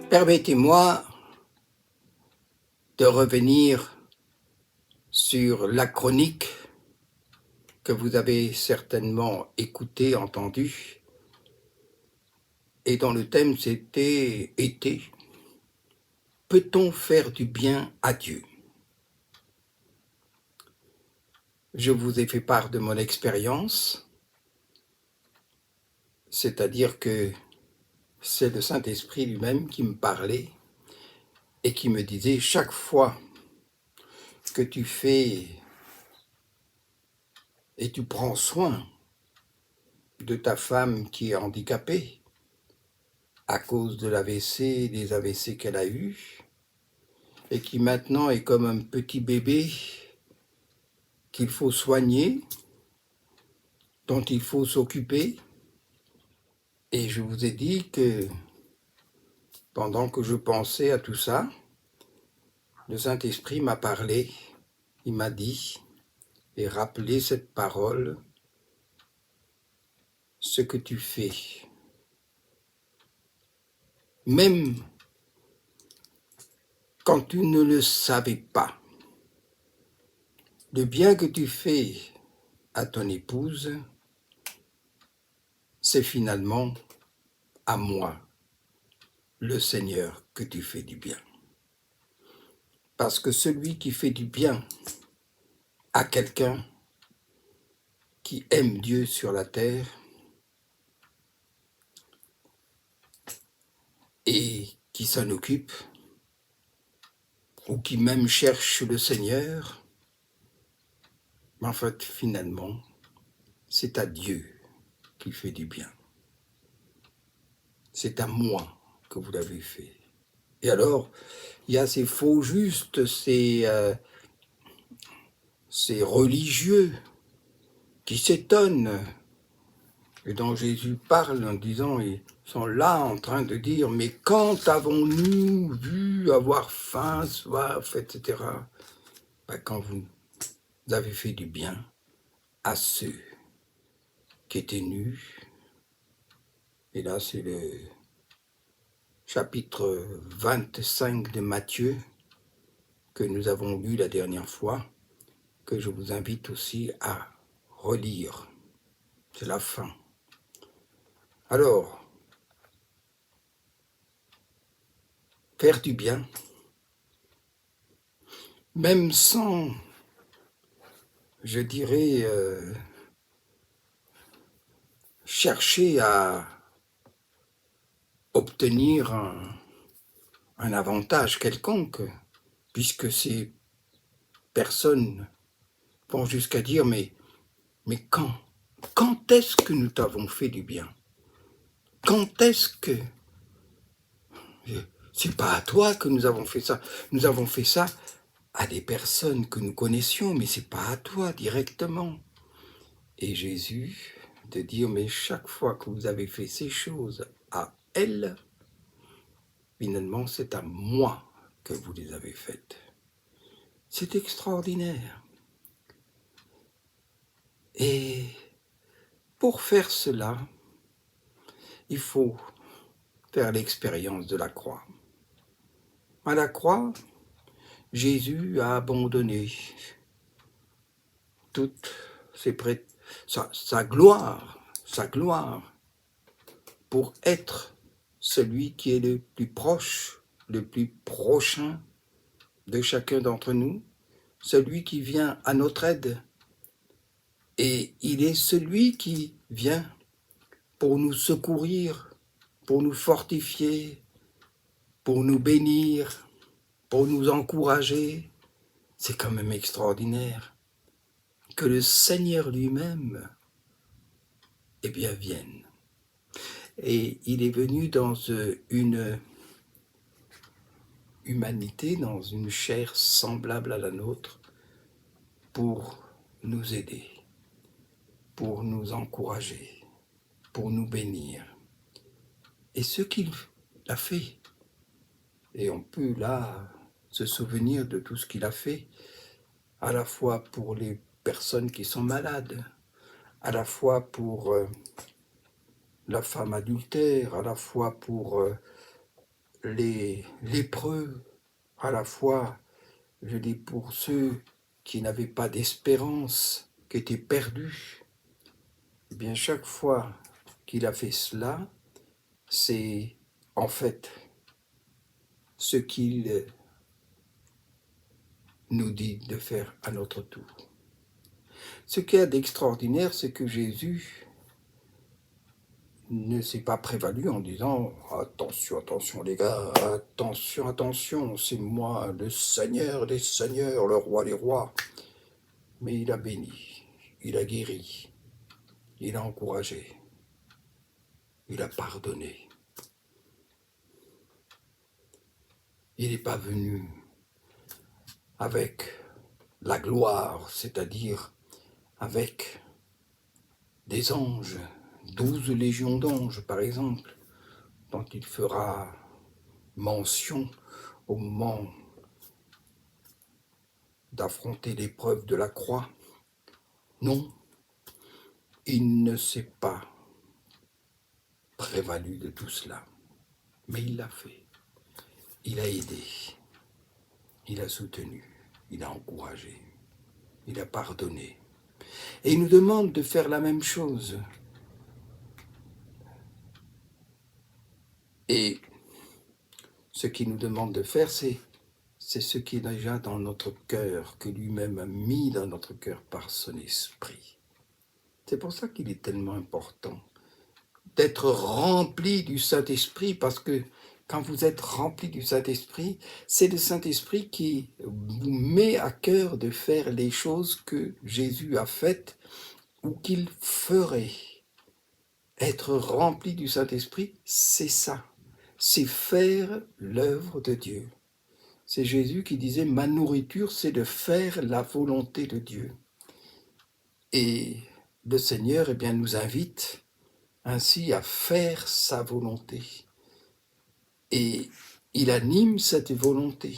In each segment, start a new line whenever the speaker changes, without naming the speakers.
Permettez-moi de revenir sur la chronique que vous avez certainement écoutée, entendue, et dont le thème était « Peut-on faire du bien à Dieu ?» Je vous ai fait part de mon expérience, c'est-à-dire que c'est le Saint-Esprit lui-même qui me parlait et qui me disait chaque fois que tu fais et tu prends soin de ta femme qui est handicapée à cause de l'AVC, des AVC qu'elle a eus, et qui maintenant est comme un petit bébé qu'il faut soigner, dont il faut s'occuper. Et je vous ai dit que pendant que je pensais à tout ça, le Saint-Esprit m'a parlé, il m'a dit et rappelé cette parole: ce que tu fais, même quand tu ne le savais pas, le bien que tu fais à ton épouse, c'est finalement à moi, le Seigneur, que tu fais du bien. Parce que celui qui fait du bien à quelqu'un qui aime Dieu sur la terre et qui s'en occupe, ou qui même cherche le Seigneur, mais en fait, finalement, c'est à Dieu qui fait du bien. C'est à moi que vous l'avez fait. Et alors, il y a ces faux justes, ces religieux qui s'étonnent et dont Jésus parle en disant, ils sont là en train de dire, mais quand avons-nous vu avoir faim, soif, etc. Quand vous avez fait du bien à ceux qui étaient nus. Et là, c'est le chapitre 25 de Matthieu que nous avons lu la dernière fois, que je vous invite aussi à relire. C'est la fin. Alors, faire du bien, même sans, je dirais, chercher à obtenir un avantage quelconque, puisque ces personnes vont jusqu'à dire, mais quand est-ce que nous t'avons fait du bien? Quand est-ce que... C'est pas à toi que nous avons fait ça. Nous avons fait ça à des personnes que nous connaissions, mais c'est pas à toi directement. Et Jésus de dire, mais chaque fois que vous avez fait ces choses à elle, finalement c'est à moi que vous les avez faites. C'est extraordinaire. Et pour faire cela, il faut faire l'expérience de la croix. À la croix, Jésus a abandonné toute sa gloire pour être celui qui est le plus proche, le plus prochain de chacun d'entre nous, celui qui vient à notre aide. Et il est celui qui vient pour nous secourir, pour nous fortifier, pour nous bénir, pour nous encourager. C'est quand même extraordinaire que le Seigneur lui-même, vienne. Et il est venu dans une humanité, dans une chair semblable à la nôtre, pour nous aider, pour nous encourager, pour nous bénir. Et ce qu'il a fait, et on peut là se souvenir de tout ce qu'il a fait, à la fois pour les personnes qui sont malades, à la fois pour la femme adultère, à la fois pour les lépreux, à la fois, je dis pour ceux qui n'avaient pas d'espérance, qui étaient perdus, eh bien chaque fois qu'il a fait cela, c'est en fait ce qu'il nous dit de faire à notre tour. Ce qu'il y a d'extraordinaire, c'est que Jésus ne s'est pas prévalu en disant « Attention, attention les gars, attention, attention, c'est moi le Seigneur des seigneurs, le roi des rois. » Mais il a béni, il a guéri, il a encouragé, il a pardonné. Il n'est pas venu avec la gloire, c'est-à-dire avec des anges, 12 légions d'anges par exemple, dont il fera mention au moment d'affronter l'épreuve de la croix. Non, il ne s'est pas prévalu de tout cela, mais il l'a fait. Il a aidé, il a soutenu, il a encouragé, il a pardonné. Et il nous demande de faire la même chose. Et ce qu'il nous demande de faire, c'est ce qui est déjà dans notre cœur, que lui-même a mis dans notre cœur par son esprit. C'est pour ça qu'il est tellement important d'être rempli du Saint-Esprit, parce que quand vous êtes rempli du Saint-Esprit, c'est le Saint-Esprit qui vous met à cœur de faire les choses que Jésus a faites ou qu'il ferait. Être rempli du Saint-Esprit, c'est ça. C'est faire l'œuvre de Dieu. C'est Jésus qui disait « Ma nourriture, c'est de faire la volonté de Dieu ». Et le Seigneur, eh bien, nous invite ainsi à faire sa volonté. Et il anime cette volonté.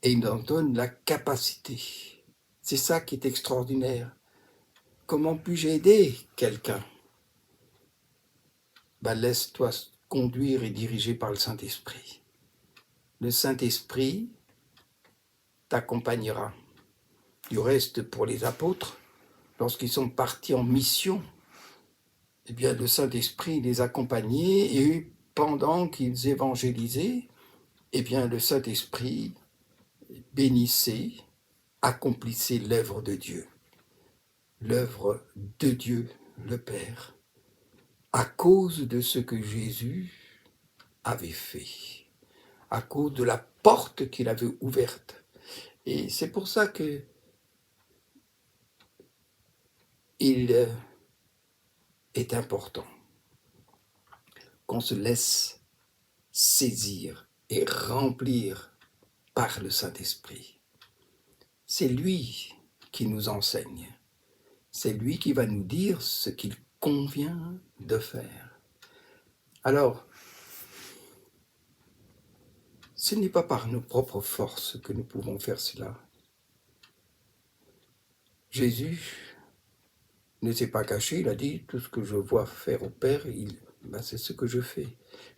Et il en donne la capacité. C'est ça qui est extraordinaire. Comment puis-je aider quelqu'un ? Laisse-toi conduire et diriger par le Saint-Esprit. Le Saint-Esprit t'accompagnera. Du reste, pour les apôtres, lorsqu'ils sont partis en mission, eh bien, le Saint-Esprit les accompagnait et pendant qu'ils évangélisaient, eh bien, le Saint-Esprit bénissait, accomplissait l'œuvre de Dieu. L'œuvre de Dieu, le Père, à cause de ce que Jésus avait fait, à cause de la porte qu'il avait ouverte. Et c'est pour ça que il est important qu'on se laisse saisir et remplir par le Saint-Esprit. C'est lui qui nous enseigne. C'est lui qui va nous dire ce qu'il convient de faire. Alors, ce n'est pas par nos propres forces que nous pouvons faire cela. Jésus ne s'est pas caché, il a dit « Tout ce que je vois faire au Père, c'est ce que je fais.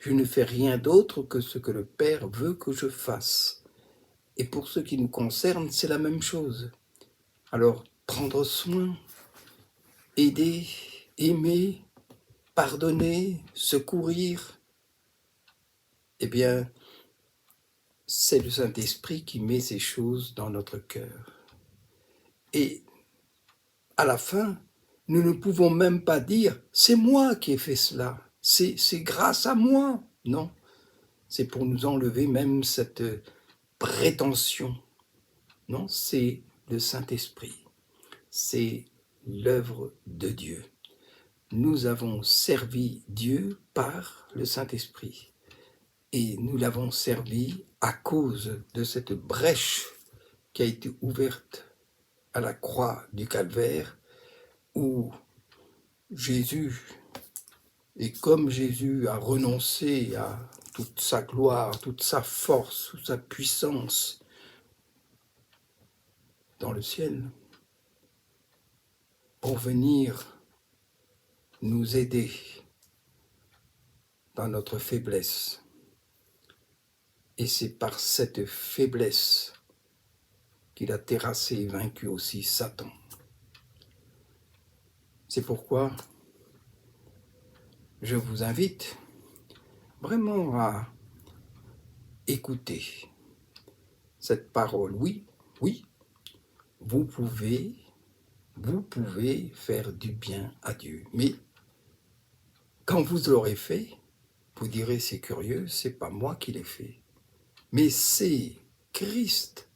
Je ne fais rien d'autre que ce que le Père veut que je fasse. » Et pour ce qui nous concerne, c'est la même chose. Alors, prendre soin, aider, aimer, pardonner, secourir, eh bien, c'est le Saint-Esprit qui met ces choses dans notre cœur. Et à la fin, nous ne pouvons même pas dire « c'est moi qui ai fait cela, c'est grâce à moi ». Non, c'est pour nous enlever même cette prétention. Non, c'est le Saint-Esprit, c'est l'œuvre de Dieu. Nous avons servi Dieu par le Saint-Esprit et nous l'avons servi à cause de cette brèche qui a été ouverte à la croix du Calvaire, où Jésus, et comme Jésus a renoncé à toute sa gloire, toute sa force, toute sa puissance dans le ciel, pour venir nous aider dans notre faiblesse, Et c'est par cette faiblesse qu'il a terrassé et vaincu aussi Satan. C'est pourquoi je vous invite vraiment à écouter cette parole. Oui, oui, vous pouvez faire du bien à Dieu. Mais quand vous l'aurez fait, vous direz, c'est curieux, c'est pas moi qui l'ai fait. Mais c'est Christ,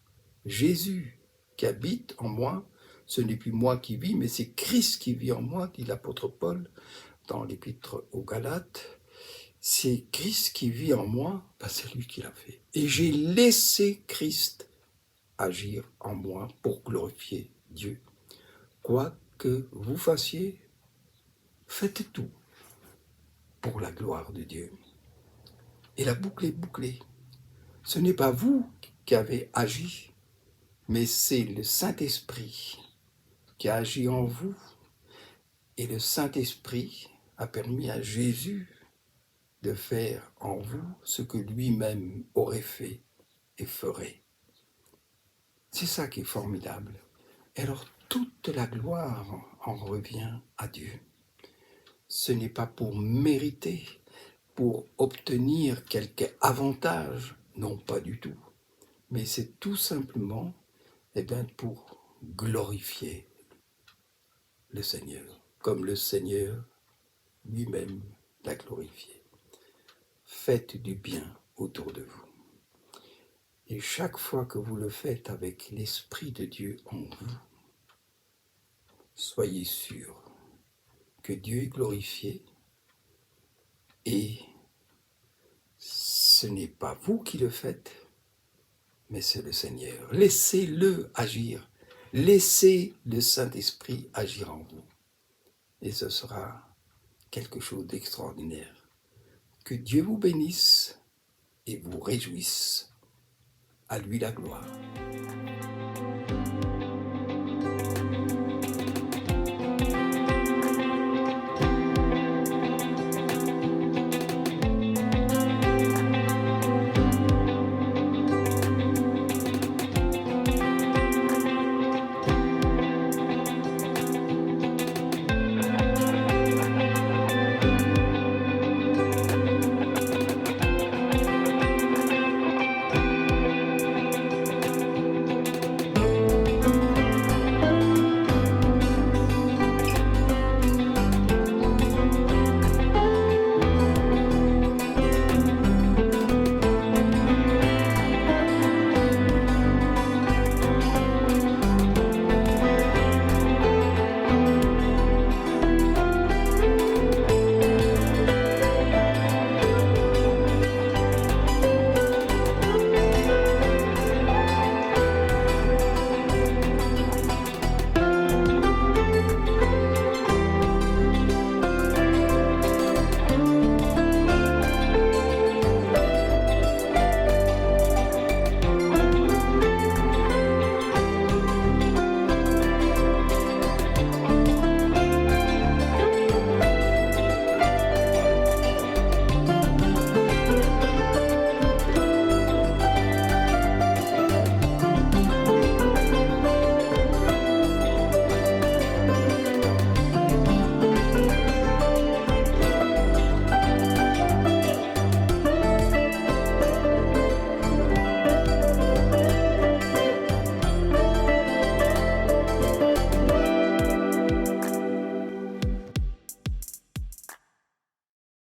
Jésus, qui habite en moi. Ce n'est plus moi qui vis, mais c'est Christ qui vit en moi, dit l'apôtre Paul dans l'épître aux Galates. C'est Christ qui vit en moi, c'est lui qui l'a fait. Et j'ai laissé Christ agir en moi pour glorifier Dieu. Quoi que vous fassiez, faites tout pour la gloire de Dieu. Et la boucle est bouclée. Ce n'est pas vous qui avez agi, mais c'est le Saint-Esprit qui a agi en vous. Et le Saint-Esprit a permis à Jésus de faire en vous ce que lui-même aurait fait et ferait. C'est ça qui est formidable. Et alors toute la gloire en revient à Dieu. Ce n'est pas pour mériter, pour obtenir quelque avantage, non pas du tout, mais c'est tout simplement pour glorifier le Seigneur, comme le Seigneur lui-même l'a glorifié. Faites du bien autour de vous. Et chaque fois que vous le faites avec l'Esprit de Dieu en vous, soyez sûrs que Dieu est glorifié et ce n'est pas vous qui le faites, mais c'est le Seigneur. Laissez-le agir. Laissez le Saint-Esprit agir en vous. Et ce sera quelque chose d'extraordinaire. Que Dieu vous bénisse et vous réjouisse. À lui la gloire.